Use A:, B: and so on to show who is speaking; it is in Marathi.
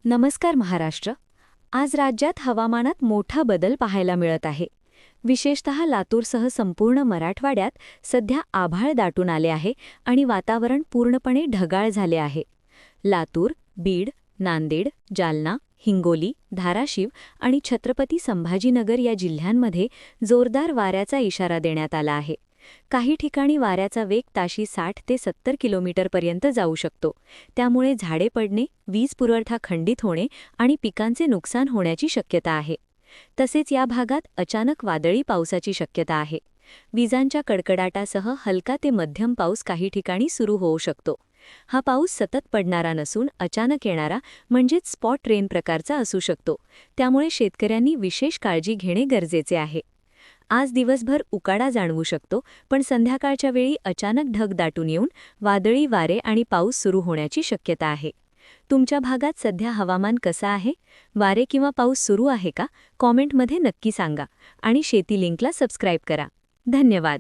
A: नमस्कार महाराष्ट्र. आज राज्यात हवामानात मोठा बदल पाहायला मिळत आहे. विशेषतः लातूरसह संपूर्ण मराठवाड्यात सध्या आभाळ दाटून आले आहे आणि वातावरण पूर्णपणे ढगाळ झाले आहे. लातूर, बीड, नांदेड, जालना, हिंगोली, धाराशिव आणि छत्रपती संभाजीनगर या जिल्ह्यांमध्ये जोरदार वाऱ्याचा इशारा देण्यात आला आहे. काही ठिकाणी वाऱ्याचा वेग ताशी 60 ते 70 किलोमीटरपर्यंत जाऊ शकतो. त्यामुळे झाडे पडणे, वीज पुरवठा खंडित होणे आणि पिकांचे नुकसान होण्याची शक्यता आहे. तसेच या भागात अचानक वादळी पावसाची शक्यता आहे. विजांच्या कडकडाटासह हलका ते मध्यम पाऊस काही ठिकाणी सुरू होऊ शकतो. हा पाऊस सतत पडणारा नसून अचानक येणारा म्हणजेच स्पॉट रेन प्रकारचा असू शकतो. त्यामुळे शेतकऱ्यांनी विशेष काळजी घेणे गरजेचे आहे. आज दिवसभर उकाडा जाणवू शकतो, पण संध्याकाळच्या वेळी अचानक ढग दाटून येऊन वादळी वारे आणि पाऊस सुरू होण्याची शक्यता आहे. तुमच्या भागात सध्या हवामान कसं आहे? वारे किंवा पाऊस सुरू आहे का? कॉमेंटमध्ये नक्की सांगा आणि शेती लिंकला सबस्क्राईब करा. धन्यवाद.